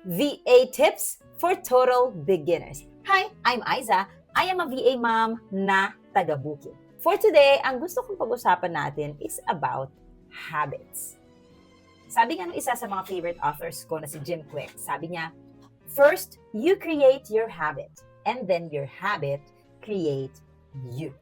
VA Tips for Total Beginners. Hi, I'm Aiza. I am a VA mom na taga-booking. For today, ang gusto kong pag-usapan natin is about habits. Sabi nga ng isa sa mga favorite authors ko na si Jim Quick, sabi niya, first, you create your habit, and then your habit create you.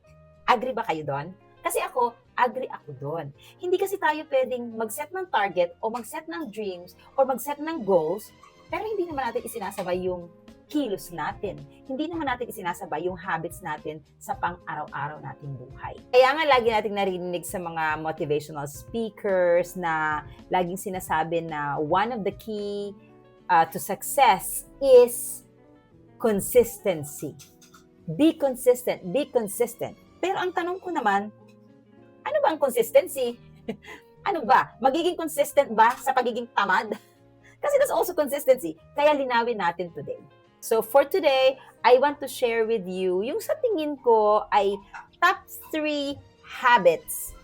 Agree ba kayo doon? Kasi ako, agree ako doon. Hindi kasi tayo pwedeng mag-set ng target o mag-set ng dreams o mag-set ng goals, pero hindi naman natin isinasabay yung kilos natin. Hindi naman natin isinasabay yung habits natin sa pang-araw-araw nating buhay. Kaya nga lagi nating narinig sa mga motivational speakers na laging sinasabi na one of the key to success is consistency. Be consistent, be consistent. Pero ang tanong ko naman, ano ba ang consistency? Ano ba? Magiging consistent ba sa pagiging tamad? Kasi that's also consistency. Kaya linawin natin today. So for today, I want to share with you yung sa tingin ko ay top 3 habits,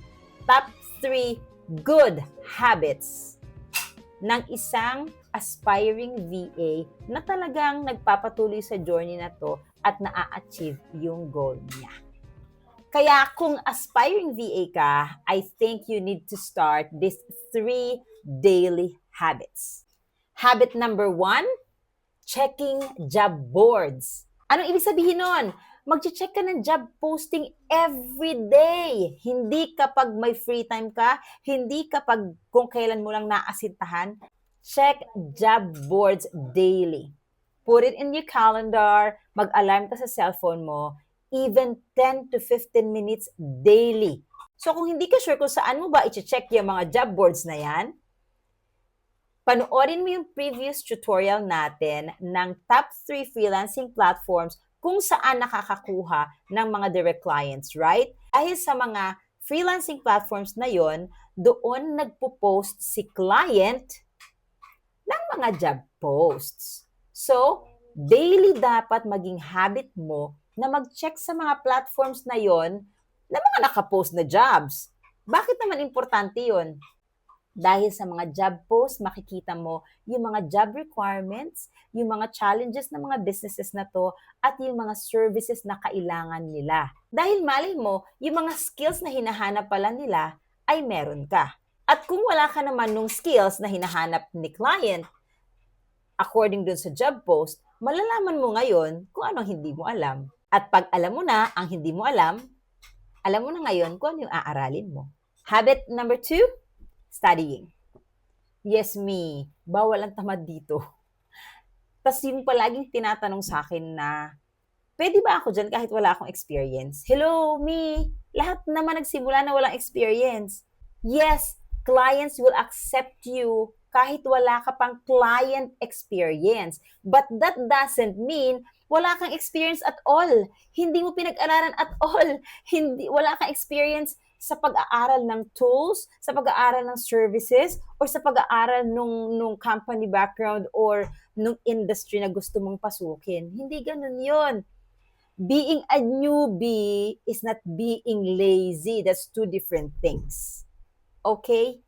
top 3 good habits ng isang aspiring VA na talagang nagpapatuloy sa journey na to at na-achieve yung goal niya. Kaya kung aspiring VA ka, I think you need to start these 3 daily habits. Habit number 1, checking job boards. Anong ibig sabihin nun? Mag-check ka ng job posting every day. Hindi kapag may free time ka, hindi kapag kung kailan mo lang naasintahan. Check job boards daily. Put it in your calendar, mag-alarm ka sa cellphone mo, even 10 to 15 minutes daily. So kung hindi ka sure kung saan mo ba i-check yung mga job boards na yan, panoorin mo yung previous tutorial natin ng top 3 freelancing platforms kung saan nakakakuha ng mga direct clients, right? Dahil sa mga freelancing platforms na yon, doon nagpo-post si client ng mga job posts. So, daily dapat maging habit mo na mag-check sa mga platforms na yon na mga nakapost na jobs. Bakit naman importante yon? Dahil sa mga job posts, makikita mo yung mga job requirements, yung mga challenges ng mga businesses na to, at yung mga services na kailangan nila. Dahil malay mo, yung mga skills na hinahanap pala nila ay meron ka. At kung wala ka naman nung skills na hinahanap ni client, according dun sa job post, malalaman mo ngayon kung anong hindi mo alam. At pag alam mo na ang hindi mo alam mo na ngayon kung ano yung aaralin mo. Habit number 2, studying. Yes, me. Bawal ang tamad dito. Tapos yung palaging tinatanong sa akin na, pwede ba ako dyan kahit wala akong experience? Hello, me. Lahat naman nagsimula na walang experience. Yes, clients will accept you kahit wala ka pang client experience. But that doesn't mean wala kang experience at all. Hindi mo pinag-aralan at all. Wala kang experience sa pag-aaral ng tools, sa pag-aaral ng services, or sa pag-aaral nung company background or nung industry na gusto mong pasukin. Hindi ganun yun. Being a newbie is not being lazy. That's two different things. Okay?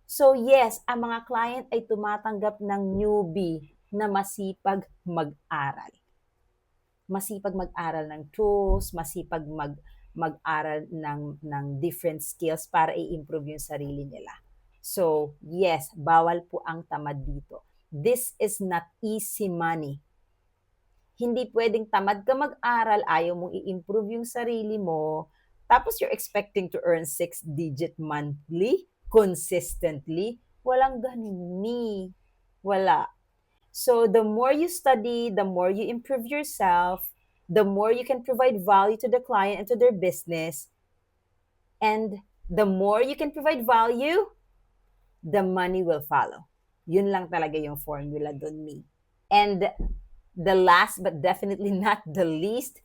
So yes, ang mga client ay tumatanggap ng newbie na masipag mag-aral. Masipag mag-aral ng tools, masipag mag-aral ng different skills para i-improve yung sarili nila. So, yes, bawal po ang tamad dito. This is not easy money. Hindi pwedeng tamad ka mag-aral, ayaw mong i-improve yung sarili mo, tapos you're expecting to earn 6-digit monthly, consistently. Walang ganun ni. Wala. So, the more you study, the more you improve yourself, the more you can provide value to the client and to their business, and the more you can provide value, the money will follow. Yun lang talaga yung formula doon, me. And the last but definitely not the least,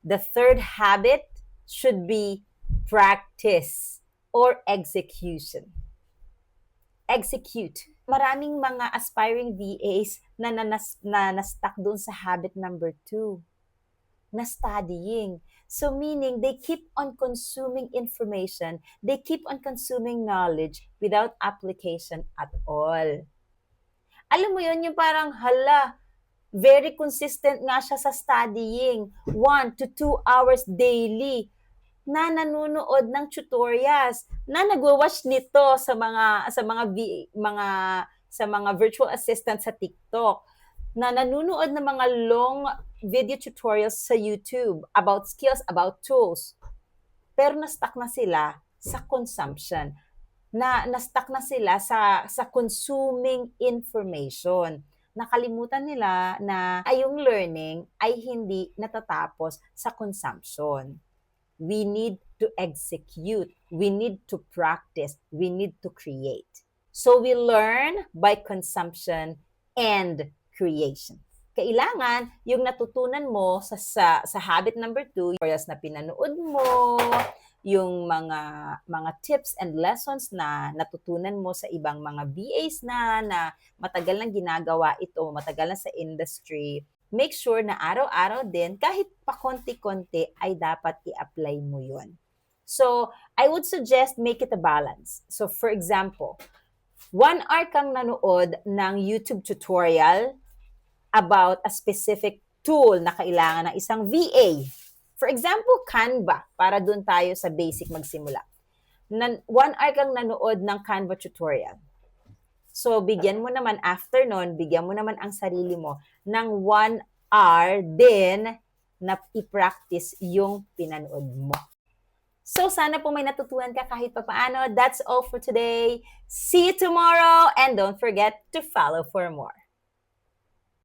the third habit should be practice or execution. Execute. Maraming mga aspiring VAs na na-stuck doon sa habit number 2, na studying. So meaning they keep on consuming information, they keep on consuming knowledge without application at all. Alam mo yun, yung parang, hala, very consistent nga siya sa studying. 1 to 2 hours daily na nanonood ng tutorials, na nagwa-watch nito sa mga virtual assistant sa TikTok, na nanonood ng mga long video tutorials sa YouTube about skills, about tools. Pero na-stuck na sila sa consumption. Na-stuck na sila sa consuming information. Nakalimutan nila na yung learning ay hindi natatapos sa consumption. We need to execute. We need to practice. We need to create. So we learn by consumption and creation. Kailangan yung natutunan mo sa habit number 2, tutorials na pinanood mo, yung mga tips and lessons na natutunan mo sa ibang mga VAs na matagal nang ginagawa ito, matagal na sa industry, make sure na araw-araw din, kahit pa konti-konti, ay dapat i-apply mo yun. So, I would suggest make it a balance. So, for example, 1 hour kang nanood ng YouTube tutorial about a specific tool na kailangan ng isang VA. For example, Canva, para dun tayo sa basic magsimula. 1 hour kang nanood ng Canva tutorial. So, bigyan mo naman after nun, bigyan mo naman ang sarili mo ng 1 hour din na i-practice yung pinanood mo. So, sana po may natutunan ka kahit papaano. That's all for today. See you tomorrow and don't forget to follow for more.